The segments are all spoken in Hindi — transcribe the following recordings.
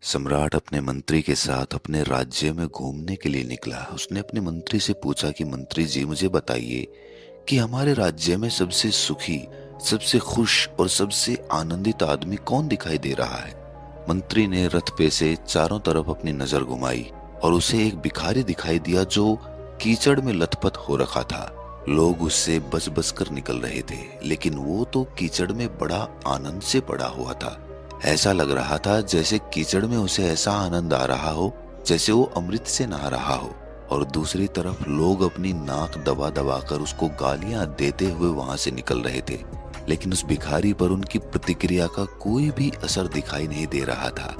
सम्राट अपने मंत्री के साथ अपने राज्य में घूमने के लिए निकला। उसने अपने मंत्री से पूछा कि मंत्री जी मुझे बताइए कि हमारे राज्य में सबसे सुखी, सबसे खुश और सबसे आनंदित आदमी कौन दिखाई दे रहा है। मंत्री ने रथ पे से चारों तरफ अपनी नजर घुमाई और उसे एक भिखारी दिखाई दिया जो कीचड़ में लथपथ हो रखा था। लोग उससे बच बच कर निकल रहे थे, लेकिन वो तो कीचड़ में बड़ा आनंद से पड़ा हुआ था। ऐसा लग रहा था जैसे कीचड़ में उसे ऐसा आनंद आ रहा हो जैसे वो अमृत से नहा रहा हो। और दूसरी तरफ लोग अपनी नाक दबा दबा कर उसको गालियां देते हुए वहां से निकल रहे थे, लेकिन उस भिखारी पर उनकी प्रतिक्रिया का कोई भी असर दिखाई नहीं दे रहा था।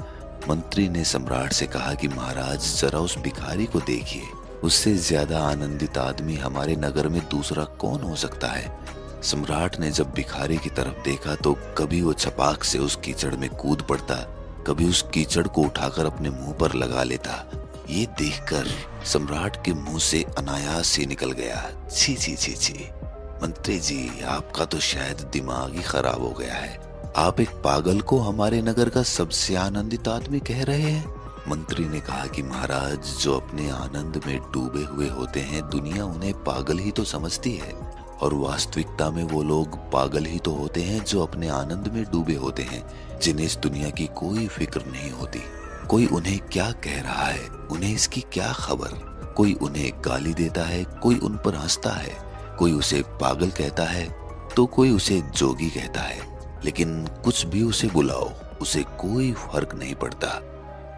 मंत्री ने सम्राट से कहा कि महाराज जरा उस भिखारी को देखिए, उससे ज्यादा आनंदित आदमी हमारे नगर में दूसरा कौन हो सकता है। सम्राट ने जब भिखारी की तरफ देखा तो कभी वो छपाक से उस कीचड़ में कूद पड़ता, कभी उस कीचड़ को उठाकर अपने मुंह पर लगा लेता। ये देखकर सम्राट के मुंह से अनायास ही निकल गया, छी छी छी छी। मंत्री जी, आपका तो शायद दिमाग ही खराब हो गया है। आप एक पागल को हमारे नगर का सबसे आनंदित आदमी कह रहे हैं। मंत्री ने कहा कि महाराज, जो अपने आनंद में डूबे हुए होते हैं दुनिया उन्हें पागल ही तो समझती है, और वास्तविकता में वो लोग पागल ही तो होते हैं जो अपने आनंद में डूबे होते हैं, जिन्हें इस दुनिया की कोई फिक्र नहीं होती। कोई उन्हें क्या कह रहा है उन्हें इसकी क्या खबर। कोई उन्हें गाली देता है, कोई उन पर हंसता है, कोई उसे पागल कहता है तो कोई उसे जोगी कहता है, लेकिन कुछ भी उसे बुलाओ उसे कोई फर्क नहीं पड़ता।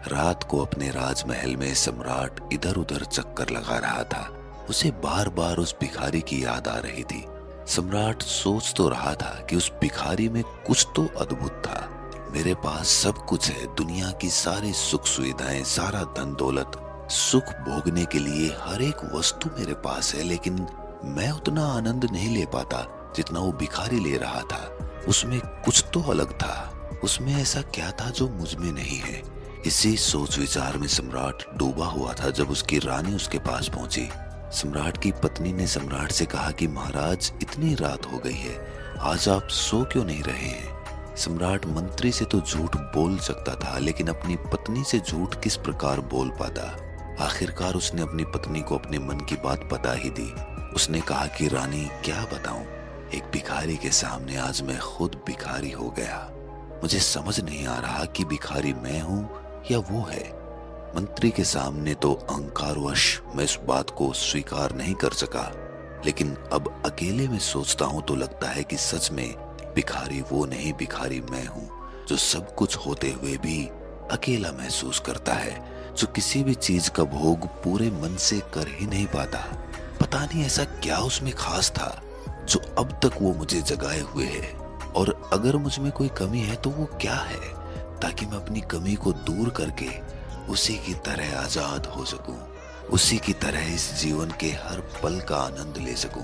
रात को अपने राजमहल में सम्राट इधर उधर चक्कर लगा रहा था। उसे बार बार उस भिखारी की याद आ रही थी। सम्राट सोच तो रहा था कि उस भिखारी में कुछ तो अद्भुत था। मेरे पास सब कुछ है, दुनिया की सारी सुख सुविधाएं, सारा धन दौलत, सुख भोगने के लिए हर एक वस्तु मेरे पास है, लेकिन मैं उतना आनंद नहीं ले पाता जितना वो भिखारी ले रहा था। उसमें कुछ तो अलग था, उसमें ऐसा क्या था जो मुझ में नहीं है। इसी सोच विचार में सम्राट डूबा हुआ था जब उसकी रानी उसके पास पहुंची। सम्राट की पत्नी ने सम्राट से कहा कि महाराज, इतनी रात हो गई है, आज आप सो क्यों नहीं रहे हैं। सम्राट मंत्री से तो झूठ बोल सकता था, लेकिन अपनी पत्नी से झूठ किस प्रकार बोल पाता। आखिरकार उसने अपनी पत्नी को अपने मन की बात बता ही दी। उसने कहा कि रानी, क्या बताऊं, एक भिखारी के सामने आज मैं खुद भिखारी हो गया। मुझे समझ नहीं आ रहा कि भिखारी मैं हूं या वो है। मंत्री के सामने तो अहंकारवश मैं इस बात को स्वीकार नहीं कर सका, लेकिन अब अकेले में सोचता हूं तो लगता है कि सच में भिखारी वो नहीं, भिखारी मैं हूं, जो सब कुछ होते हुए भी अकेला महसूस करता है, जो किसी भी चीज का भोग पूरे मन से कर ही नहीं पाता। पता नहीं ऐसा क्या उसमें खास था जो अब तक वो मुझे जगाए हुए है, और अगर मुझ में कोई कमी है तो वो क्या है, ताकि मैं अपनी कमी को दूर करके उसी की तरह आजाद हो सकूं, उसी की तरह इस जीवन के हर पल का आनंद ले सकूं।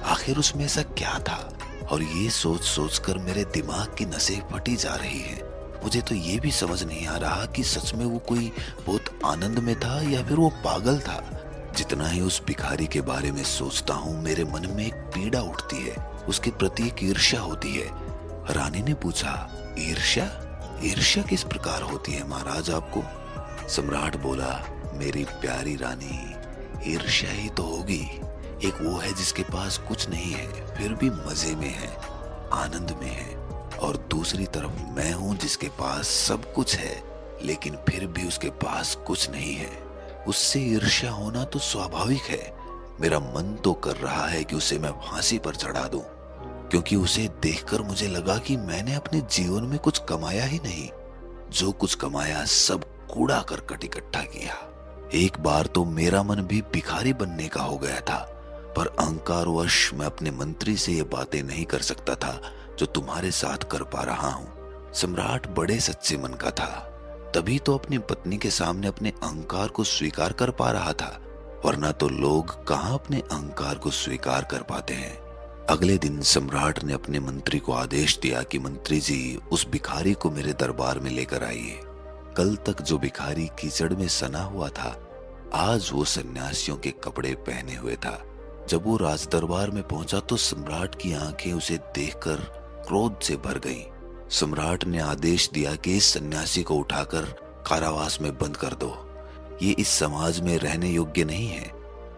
आखिर उसमें ऐसा क्या था। और ये सोच सोच कर मेरे दिमाग की नसें फटी जा रही हैं। मुझे तो ये भी समझ नहीं आ रहा कि सच में वो कोई बहुत आनंद में था या फिर वो पागल था। जितना ही उस भिखारी के बारे में सोचता हूँ मेरे मन में एक पीड़ा उठती है, उसके प्रति एक ईर्ष्या होती है। रानी ने पूछा, ईर्ष्या? ईर्ष्या किस प्रकार होती है महाराज आपको। सम्राट बोला, मेरी प्यारी रानी, ईर्ष्या ही तो होगी। एक वो है जिसके पास कुछ नहीं है फिर भी मजे में है, आनंद में है, और दूसरी तरफ मैं हूं जिसके पास सब कुछ है लेकिन फिर भी उसके पास कुछ नहीं है। उससे ईर्ष्या होना तो स्वाभाविक है। मेरा मन तो कर रहा है कि उसे मैं फांसी पर चढ़ा दूं, क्योंकि उसे देखकर मुझे लगा कि मैंने अपने जीवन में कुछ कमाया ही नहीं। जो कुछ कमाया सब कूड़ा करकट इकट्ठा किया। एक बार तो मेरा मन भी भिखारी बनने का हो गया था, पर अहंकारवश मैं अपने मंत्री से ये बातें नहीं कर सकता था जो तुम्हारे साथ कर पा रहा हूँ। सम्राट बड़े सच्चे मन का था, तभी तो अपनी पत्नी के सामने अपने अहंकार को स्वीकार कर पा रहा था, वरना तो लोग कहाँ अपने अहंकार को स्वीकार कर पाते हैं। अगले दिन सम्राट ने अपने मंत्री को आदेश दिया कि मंत्री जी, उस भिखारी को मेरे दरबार में लेकर आइए। कल तक जो भिखारी कीचड़ में सना हुआ था, आज वो सन्यासियों के कपड़े पहने हुए था। जब वो राज दरबार में पहुंचा तो सम्राट की आंखें उसे देखकर क्रोध से भर गईं। सम्राट ने आदेश दिया कि इस सन्यासी को उठाकर कारावास में बंद कर दो। ये इस समाज में रहने योग्य नहीं है।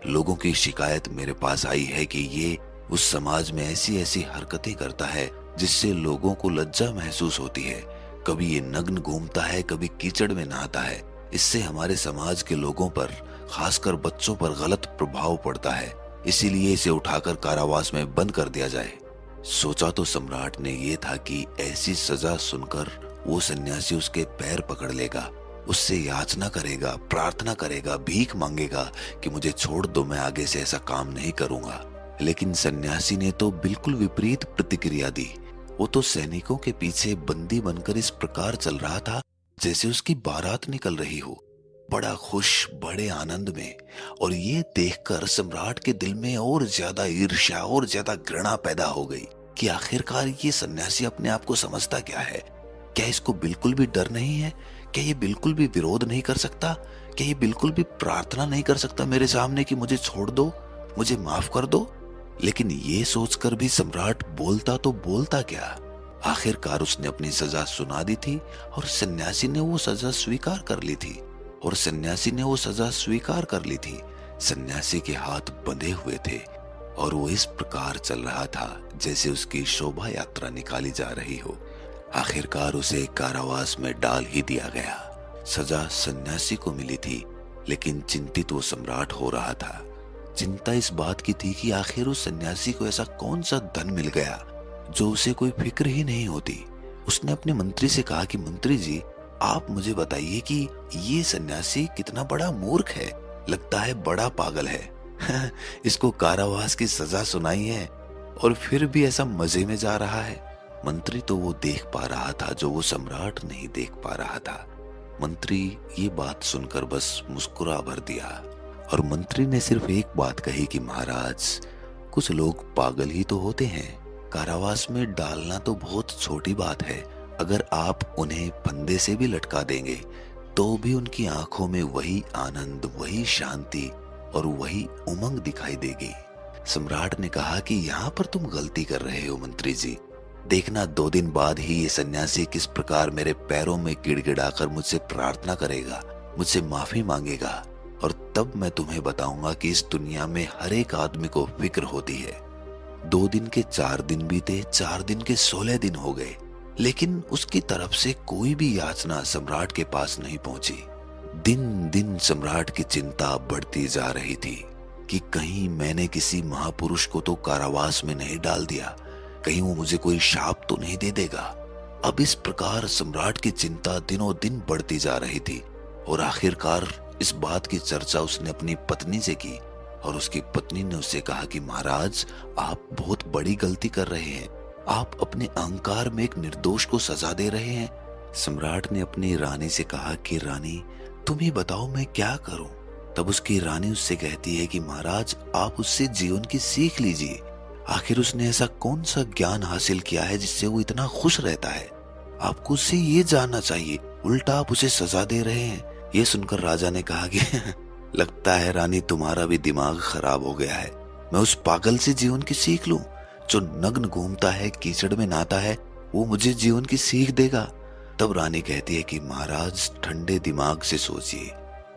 लोगों की शिकायत मेरे पास आई है कि ये उस समाज में ऐसी ऐसी हरकतें करता है जिससे लोगों को लज्जा महसूस होती है। कभी ये नग्न घूमता है, कभी कीचड़ में नहाता है। इससे हमारे समाज के लोगों पर, खासकर बच्चों पर गलत प्रभाव पड़ता है। इसीलिए इसे उठाकर कारावास में बंद कर दिया जाए। सोचा तो सम्राट ने ये था कि ऐसी सजा सुनकर वो सन्यासी उसके पैर पकड़ लेगा, उससे याचना करेगा, प्रार्थना करेगा, भीख मांगेगा कि मुझे छोड़ दो, मैं आगे से ऐसा काम नहीं करूंगा। लेकिन सन्यासी ने तो बिल्कुल विपरीत प्रतिक्रिया दी। वो तो सैनिकों के पीछे बंदी बनकर इस प्रकार चल रहा था जैसे उसकी बारात निकल रही हो, बड़ा खुश, बड़े आनंद में। और ये देखकर सम्राट के दिल में और ज्यादा ईर्ष्या और ज्यादा घृणा पैदा हो गई कि आखिरकार ये सन्यासी अपने आप को समझता क्या है? क्या इसको बिल्कुल भी डर नहीं है? क्या ये बिल्कुल भी विरोध नहीं कर सकता? क्या ये बिल्कुल भी प्रार्थना नहीं कर सकता मेरे सामने कि मुझे छोड़ दो, मुझे माफ कर दो? लेकिन ये सोचकर भी सम्राट बोलता तो बोलता क्या। आखिरकार उसने अपनी सजा सुना दी थी और सन्यासी ने वो सजा स्वीकार कर ली थी। सन्यासी के हाथ बंधे हुए थे और वो इस प्रकार चल रहा था जैसे उसकी शोभा यात्रा निकाली जा रही हो। आखिरकार उसे कारावास में डाल ही दिया गया। सजा सन्यासी को मिली थी, लेकिन चिंतित वो सम्राट हो रहा था। चिंता इस बात की थी कि आखिर उस सन्यासी को ऐसा कौन सा धन मिल गया जो उसे कोई फिक्र ही नहीं होती। उसने अपने मंत्री से कहा कि मंत्री जी, आप मुझे बताइए कि ये सन्यासी कितना बड़ा मूर्ख है, लगता है बड़ा पागल है। इसको कारावास की सजा सुनाई है और फिर भी ऐसा मजे में जा रहा है। मंत्री तो वो देख पा रहा था जो वो सम्राट नहीं देख पा रहा था। मंत्री ये बात सुनकर बस मुस्कुरा भर दिया और मंत्री ने सिर्फ एक बात कही कि महाराज, कुछ लोग पागल ही तो होते हैं। कारावास में डालना तो बहुत छोटी बात है। अगर आप उन्हें फंदे से भी लटका देंगे तो भी उनकी आंखों में वही आनंद, वही शांति और वही उमंग दिखाई देगी। सम्राट ने कहा कि यहाँ पर तुम गलती कर रहे हो मंत्री जी। देखना 2 दिन बाद ही ये सन्यासी किस प्रकार मेरे पैरों में गिड़गिड़ाकर मुझसे प्रार्थना करेगा, मुझसे माफी मांगेगा, और तब मैं तुम्हें बताऊंगा कि इस दुनिया में हर एक आदमी को फिक्र होती है। 2 दिन के 4 दिन बीते, 4 दिन के 16 दिन हो गए, लेकिन उसकी तरफ से कोई भी याचना सम्राट के पास नहीं पहुंची। दिन दिन सम्राट की चिंता बढ़ती जा रही थी कि कहीं मैंने किसी महापुरुष को तो कारावास में नहीं डाल दिया, कहीं वो मुझे कोई शाप तो नहीं दे देगा। अब इस प्रकार सम्राट की चिंता दिनों दिन बढ़ती जा रही थी और आखिरकार इस बात की चर्चा उसने अपनी पत्नी से की और उसकी पत्नी ने उससे कहा कि महाराज, आप बहुत बड़ी गलती कर रहे हैं। आप अपने अहंकार में एक निर्दोष को सजा दे रहे हैं। सम्राट ने अपनी रानी से कहा कि रानी, तुम ही बताओ मैं क्या करूं। तब उसकी रानी उससे कहती है कि महाराज, आप उससे जीवन की सीख लीजिए। आखिर उसने ऐसा कौन सा ज्ञान हासिल किया है जिससे वो इतना खुश रहता है? आपको उससे ये जानना चाहिए, उल्टा आप उसे सजा दे रहे हैं। ये सुनकर राजा ने कहा कि लगता है रानी, तुम्हारा भी दिमाग खराब हो गया है। मैं उस पागल से जीवन की सीख लूं जो नग्न घूमता है, कीचड़ में नहाता है, वो मुझे जीवन की सीख देगा? तब रानी कहती है कि महाराज, ठंडे दिमाग से सोचिए,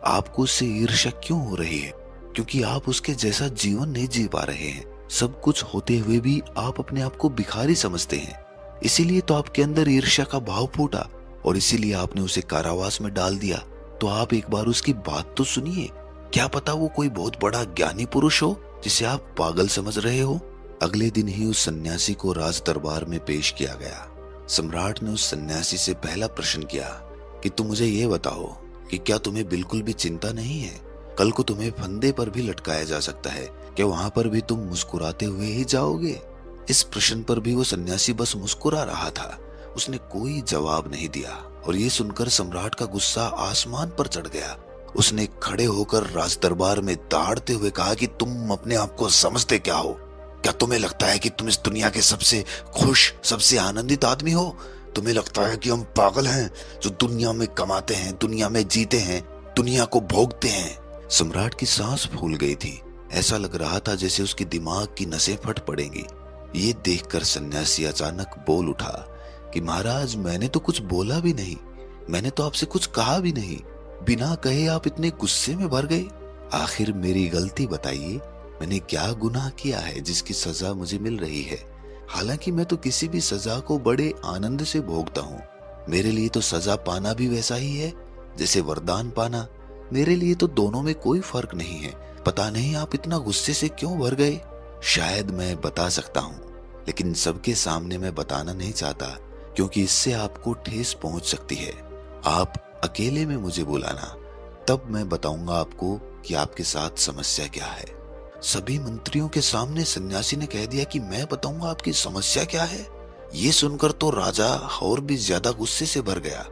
आपको उससे ईर्ष्या क्यों हो रही है? क्योंकि आप उसके जैसा जीवन नहीं जी पा रहे हैं। सब कुछ होते हुए भी आप अपने आप को भिखारी समझते हैं। इसीलिए तो आपके अंदर ईर्ष्या का भाव फूटा और इसीलिए आपने उसे कारावास में डाल दिया। तो आप एक बार उसकी बात तो सुनिए। क्या पता वो कोई बहुत बड़ा ज्ञानी पुरुष हो जिसे आप पागल समझ रहे हो। अगले दिन ही उस सन्यासी को राज दरबार में पेश किया गया। सम्राट ने उस सन्यासी से पहला प्रश्न किया कि तुम मुझे ये बताओ कि क्या तुम्हें बिल्कुल भी चिंता नहीं है? कल को तुम्हें फंदे पर भी लटकाया जा सकता है, क्या वहां पर भी तुम मुस्कुराते हुए ही जाओगे? इस प्रश्न पर भी वो सन्यासी बस मुस्कुरा रहा था, उसने कोई जवाब नहीं दिया। और ये सुनकर सम्राट का गुस्सा आसमान पर चढ़ गया। उसने खड़े होकर राज दरबार में दहाड़ते हुए कहा कि तुम अपने आप को समझते क्या हो? क्या तुम्हें लगता है कि तुम इस दुनिया के सबसे खुश, सबसे आनंदित आदमी हो? तुम्हें लगता है कि हम पागल हैं जो दुनिया में कमाते हैं, दुनिया में जीते हैं, दुनिया को भोगते हैं? सम्राट की सांस फूल गई थी। ऐसा लग रहा था जैसे उसकी दिमाग की नसें फट पड़ेंगी। ये देखकर सन्यासी अचानक बोल उठा कि महाराज, मैंने तो कुछ बोला भी नहीं। मैंने तो आपसे कुछ कहा भी नहीं, बिना कहे आप इतने गुस्से में भर गए। आखिर मेरी गलती बताइए, मैंने क्या गुनाह किया है जिसकी सजा मुझे मिल रही है? हालांकि मैं तो किसी भी सजा को बड़े आनंद से भोगता हूँ। मेरे लिए तो सजा पाना भी वैसा ही है जैसे वरदान पाना। मेरे लिए तो दोनों में कोई फर्क नहीं है। पता नहीं आप इतना गुस्से से क्यों भर गए। शायद मैं बता सकता हूँ, लेकिन सबके सामने मैं बताना नहीं चाहता, क्योंकि इससे आपको ठेस पहुंच सकती है। आप अकेले में मुझे बुलाना, तब मैं बताऊंगा आपको कि आपके साथ समस्या क्या है। सभी मंत्रियों के सामने सन्यासी ने कह दिया कि मैं बताऊंगा आपकी समस्या क्या है। ये सुनकर तो राजा और भी ज्यादा गुस्से से भर गया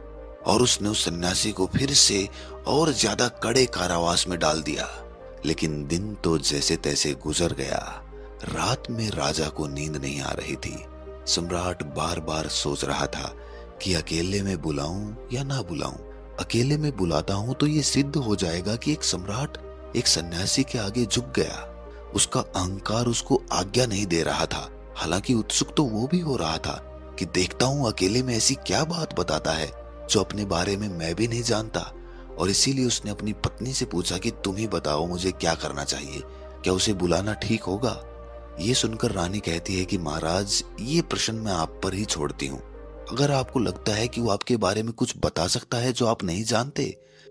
और उसने उस सन्यासी को फिर से और ज्यादा कड़े कारावास में डाल दिया। लेकिन दिन तो जैसे तैसे गुजर गया। रात में राजा को नींद नहीं आ रही थी। सम्राट बार बार सोच रहा था कि अकेले में बुलाऊं या ना बुलाऊं। अकेले में बुलाता हूं तो ये सिद्ध हो जाएगा कि एक सम्राट एक सन्यासी के आगे झुक गया। उसका अहंकार उसको आज्ञा नहीं दे रहा था। हालांकि उत्सुक तो वो भी हो रहा था कि देखता हूं अकेले में ऐसी क्या बात बताता है जो अपने बारे में मैं भी नहीं जानता। और इसीलिए उसने अपनी पत्नी से पूछा कि तुम ही बताओ मुझे क्या करना चाहिए, क्या उसे बुलाना ठीक होगा? ये सुनकर रानी कहती है कि महाराज, ये प्रश्न मैं आप पर ही छोड़ती हूँ। अगर आपको लगता है कि वो आपके बारे में कुछ बता सकता है जो आप नहीं जानते,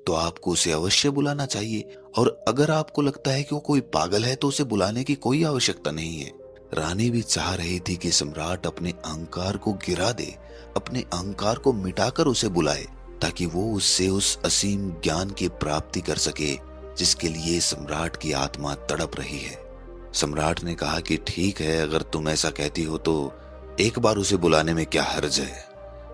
तो आपको उसे अवश्य बुलाना चाहिए। और अगर आपको लगता है कि वो कोई पागल है तो उसे बुलाने की कोई आवश्यकता नहीं है। रानी भी चाह रही थी कि सम्राट अपने अहंकार को गिरा दे, अपने अहंकार को मिटाकर उसे बुलाए, ताकि वो उससे उस असीम ज्ञान की प्राप्ति कर सके जिसके लिए सम्राट की आत्मा तड़प रही है। सम्राट ने कहा कि ठीक है, अगर तुम ऐसा कहती हो तो एक बार उसे बुलाने में क्या हर्ज है।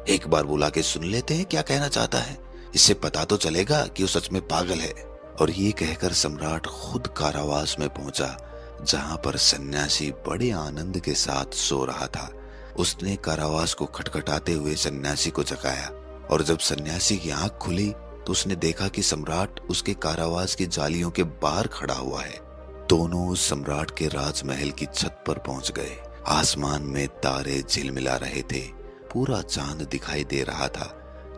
एक बार बुला के सुन लेते हैं क्या कहना चाहता है, इससे पता तो चलेगा कि वो सच में पागल है। और ये कहकर सम्राट खुद कारावास में पहुंचा, जहां पर सन्यासी बड़े आनंद के साथ सो रहा था। उसने कारावास को खटखटाते हुए सन्यासी को जगाया, और जब सन्यासी की आंख खुली तो उसने देखा कि सम्राट उसके कारावास की जालियों के बाहर खड़ा हुआ है। दोनों सम्राट के राजमहल की छत पर पहुंच गए। आसमान में तारे झिलमिला रहे थे, पूरा चांद दिखाई दे रहा था।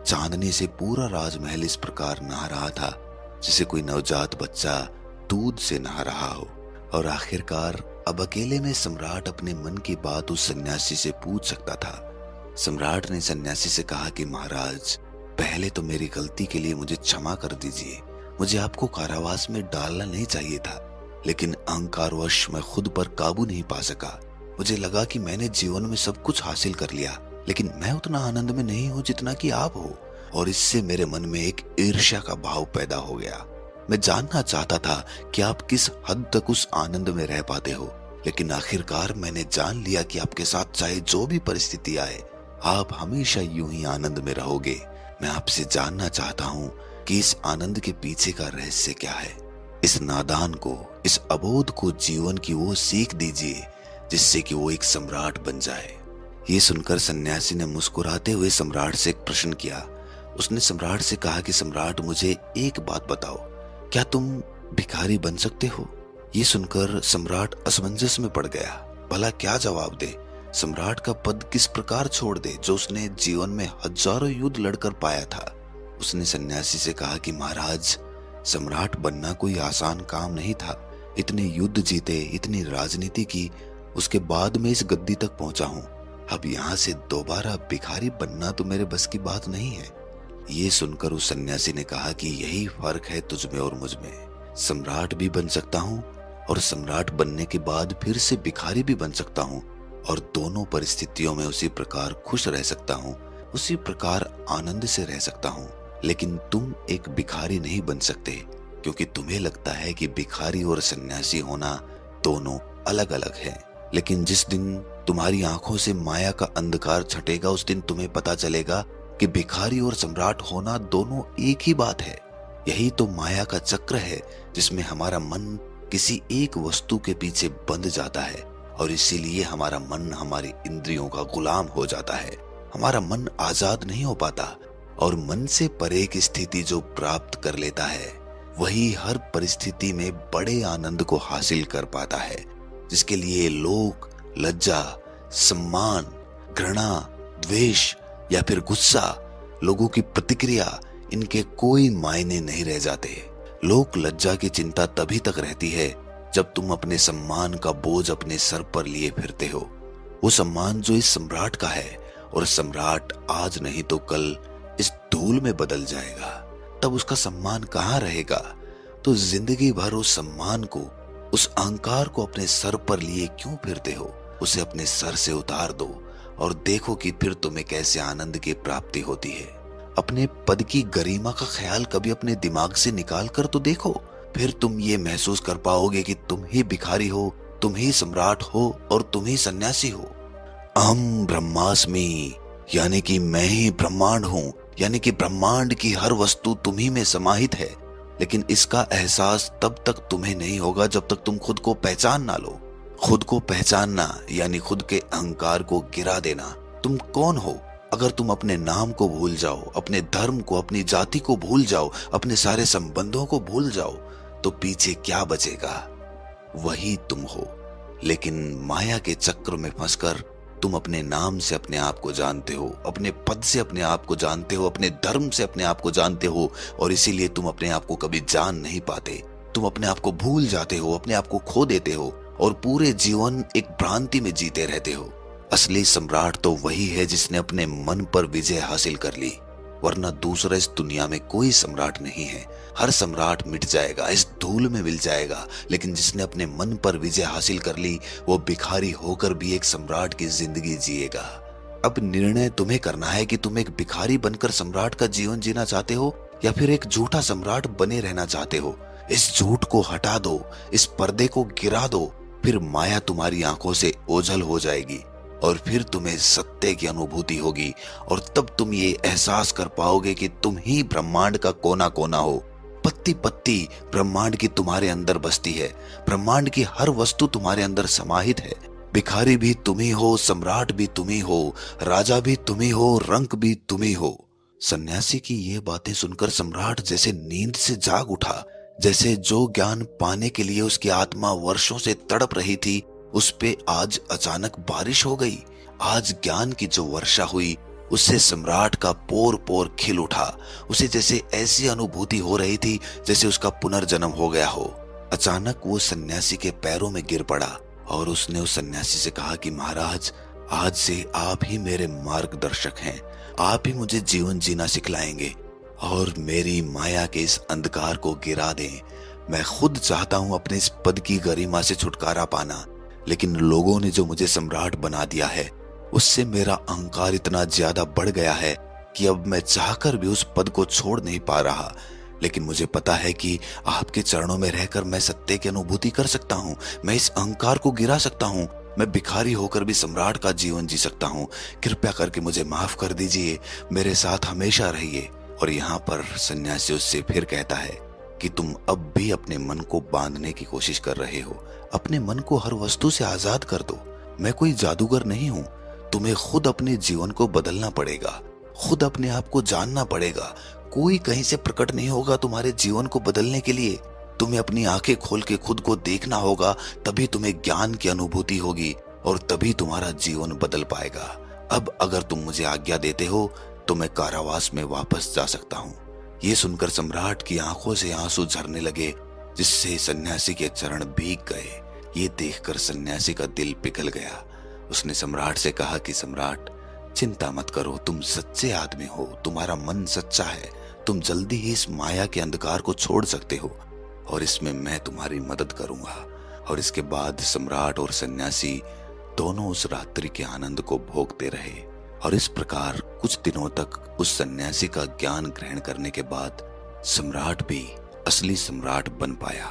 चांदनी से पूरा राजमहल इस प्रकार नहा रहा था जैसे कोई नवजात बच्चा दूध से नहा रहा हो। और आखिरकार अब अकेले में सम्राट अपने मन की बात उस सन्यासी से पूछ सकता था। सम्राट ने सन्यासी से कहा कि महाराज, पहले तो मेरी गलती के लिए मुझे क्षमा कर दीजिए। मुझे आपको कारावास में डालना नहीं चाहिए था, लेकिन अहंकारवश मैं खुद पर काबू नहीं पा सका। मुझे लगा कि मैंने जीवन में सब कुछ हासिल कर लिया, लेकिन मैं उतना आनंद में नहीं हूँ जितना कि आप हो। और इससे मेरे मन में एक ईर्ष्या का भाव पैदा हो गया। मैं जानना चाहता था कि आप किस हद तक उस आनंद में रह पाते हो, लेकिन आखिरकार मैंने जान लिया कि आपके साथ चाहे जो भी परिस्थिति आए, आप हमेशा यूं ही आनंद में रहोगे। मैं आपसे जानना चाहता हूँ कि इस आनंद के पीछे का रहस्य क्या है। इस नादान को, इस अबोध को जीवन की वो सीख दीजिए जिससे कि वो एक सम्राट बन जाए। ये सुनकर सन्यासी ने मुस्कुराते हुए सम्राट से एक प्रश्न किया। उसने सम्राट से कहा कि सम्राट, मुझे एक बात बताओ, क्या तुम भिखारी बन सकते हो? ये सुनकर सम्राट असमंजस में पड़ गया। भला क्या जवाब दे? सम्राट का पद किस प्रकार छोड़ दे जो उसने जीवन में हजारों युद्ध लड़कर पाया था। उसने सन्यासी से कहा कि महाराज, सम्राट बनना कोई आसान काम नहीं था। इतने युद्ध जीते, इतनी राजनीति की, उसके बाद मैं इस गद्दी तक पहुंचा हूं। अब यहाँ से दोबारा भिखारी बनना तो मेरे बस की बात नहीं है। ये सुनकर उस सन्यासी ने कहा कि यही फर्क है तुझ में और मुझ में। सम्राट भी बन सकता हूँ और सम्राट बनने के बाद फिर से भिखारी भी बन सकता हूँ, और दोनों परिस्थितियों में उसी प्रकार खुश रह सकता हूँ, उसी प्रकार आनंद से रह सकता हूँ। लेकिन तुम एक भिखारी नहीं बन सकते, क्योंकि तुम्हें लगता है कि भिखारी और सन्यासी होना दोनों अलग अलग है। लेकिन जिस दिन तुम्हारी आंखों से माया का अंधकार छटेगा, उस दिन तुम्हें पता चलेगा कि भिखारी और सम्राट होना दोनों एक ही बात है। यही तो माया का चक्र है जिसमें हमारा मन किसी एक वस्तु के पीछे बंध जाता है, और इसीलिए हमारा मन हमारी इंद्रियों का गुलाम हो जाता है। हमारा मन आजाद नहीं हो पाता, और मन से परे की स्थिति जो प्राप्त कर लेता है वही हर परिस्थिति में बड़े आनंद को हासिल कर पाता है, जिसके लिए लोग लज्जा, सम्मान, घृणा, द्वेष या फिर गुस्सा लोगों की प्रतिक्रिया, इनके कोई मायने नहीं रह जाते। लोक लज्जा की चिंता तभी तक रहती है जब तुम अपने सम्मान का बोझ अपने सर पर लिए फिरते हो। वो सम्मान जो इस सम्राट का है, और सम्राट आज नहीं तो कल इस धूल में बदल जाएगा। तब उसका सम्मान कहाँ रहेगा? तो जिंदगी भर उस सम्मान को, उस अहंकार को अपने सर पर लिए क्यों फिरते हो? उसे अपने सर से उतार दो और देखो कि फिर तुम्हें कैसे आनंद की प्राप्ति होती है। अपने पद की गरिमा का ख्याल कभी अपने दिमाग से निकाल कर तो देखो। फिर तुम ये महसूस कर पाओगे कि तुम ही भिखारी हो, तुम ही सम्राट हो और तुम ही सन्यासी हो। अहम ब्रह्मास्मि, यानी कि मैं ही ब्रह्मांड हूं, यानी कि ब्रह्मांड की हर वस्तु तुम ही में समाहित है। लेकिन इसका एहसास तब तक तुम्हें नहीं होगा जब तक तुम खुद को पहचान ना लो। खुद को पहचानना यानी खुद के अहंकार को गिरा देना। तुम कौन हो? अगर तुम अपने नाम को भूल जाओ, अपने धर्म को, अपनी जाति को भूल जाओ, अपने सारे संबंधों को भूल जाओ, तो पीछे क्या बचेगा? वही तुम हो। लेकिन माया के चक्र में फंसकर तुम अपने नाम से अपने आप को जानते हो, अपने पद से अपने आप को जानते हो, अपने धर्म से अपने आप को जानते हो, और इसीलिए तुम अपने आप को कभी जान नहीं पाते। तुम अपने आप को भूल जाते हो, अपने आप को खो देते हो और पूरे जीवन एक भ्रांति में जीते रहते हो। असली सम्राट तो वही है जिसने अपने मन पर विजय हासिल कर ली, वरना दूसरा इस दुनिया में कोई सम्राट नहीं है। हर सम्राट मिट जाएगा, इस धूल में मिल जाएगा, लेकिन जिसने अपने मन पर विजय हासिल कर ली, वो भिखारी होकर भी एक सम्राट की जिंदगी जिएगा। अब निर्णय तुम्हें करना है कि तुम एक भिखारी बनकर सम्राट का जीवन जीना चाहते हो या फिर एक झूठा सम्राट बने रहना चाहते हो। इस झूठ को हटा दो, इस पर्दे को गिरा दो, फिर माया तुम्हारी आंखों से ओझल हो जाएगी और फिर तुम्हें सत्य की अनुभूति होगी, और तब तुम ये एहसास कर पाओगे कि तुम ही ब्रह्मांड का कोना कोना हो। पत्ती पत्ती ब्रह्मांड की तुम्हारे अंदर बसती है, ब्रह्मांड की हर वस्तु तुम्हारे अंदर समाहित है। भिखारी भी तुम ही हो, सम्राट भी तुम ही हो, राजा भी तुम ही हो, रंक भी तुम ही हो। सन्यासी की ये बातें सुनकर सम्राट जैसे नींद से जाग उठा। जैसे जो ज्ञान पाने के लिए उसकी आत्मा वर्षों से तड़प रही थी, उस पे आज अचानक बारिश हो गई। आज ज्ञान की जो वर्षा हुई, उससे सम्राट का पोर पोर खिल उठा। उसे जैसे ऐसी अनुभूति हो रही थी जैसे उसका पुनर्जन्म हो गया हो। अचानक वो सन्यासी के पैरों में गिर पड़ा और उसने उस सन्यासी से कहा कि महाराज, आज से आप ही मेरे मार्गदर्शक हैं, आप ही मुझे जीवन जीना सिखलाएंगे और मेरी माया के इस अंधकार को गिरा दें। मैं खुद चाहता हूं अपने इस पद की गरिमा से छुटकारा पाना, लेकिन लोगों ने जो मुझे सम्राट बना दिया है, उससे मेरा अहंकार इतना ज्यादा बढ़ गया है कि अब मैं चाहकर भी उस पद को छोड़ नहीं पा रहा। लेकिन मुझे पता है कि आपके चरणों में रहकर मैं सत्य की अनुभूति कर सकता हूँ, मैं इस अहंकार को गिरा सकता हूँ, मैं भिखारी होकर भी सम्राट का जीवन जी सकता हूँ। कृपया करके मुझे माफ कर दीजिए, मेरे साथ हमेशा रहिए। और यहाँ पर सन्यासी उससे फिर कहता है कि तुम अब भी अपने मन को बांधने की कोशिश कर रहे हो। अपने मन को हर वस्तु से आजाद कर दो। मैं कोई जादूगर नहीं हूँ। तुम्हें खुद अपने जीवन को बदलना पड़ेगा, खुद अपने आप को जानना पड़ेगा। कोई कहीं से प्रकट नहीं होगा तुम्हारे जीवन को बदलने के लिए। तुम्हें अपनी आंखें खोल के खुद को देखना होगा, तभी तुम्हें ज्ञान की अनुभूति होगी और तभी तुम्हारा जीवन बदल पाएगा। अब अगर तुम मुझे आज्ञा देते हो तो मैं कारावास में वापस जा सकता हूँ। ये सुनकर सम्राट की आंखों से आंसू झरने लगे, जिससे सन्यासी के चरण भीग गए। ये देखकर सन्यासी का दिल पिघल गया। उसने सम्राट से कहा कि सम्राट, चिंता मत करो, तुम सच्चे आदमी हो, तुम्हारा मन सच्चा है, तुम जल्दी ही इस माया के अंधकार को छोड़ सकते हो और इसमें मैं तुम्हारी मदद करूंगा। और इसके बाद सम्राट और सन्यासी दोनों उस रात्रि के आनंद को भोगते रहे। और इस प्रकार कुछ दिनों तक उस सन्यासी का ज्ञान ग्रहण करने के बाद सम्राट भी असली सम्राट बन पाया।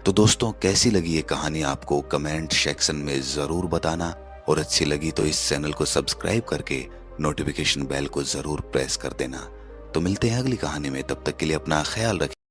तो दोस्तों, कैसी लगी ये कहानी आपको कमेंट सेक्शन में जरूर बताना, और अच्छी लगी तो इस चैनल को सब्सक्राइब करके नोटिफिकेशन बेल को जरूर प्रेस कर देना। तो मिलते हैं अगली कहानी में, तब तक के लिए अपना ख्याल रखिए।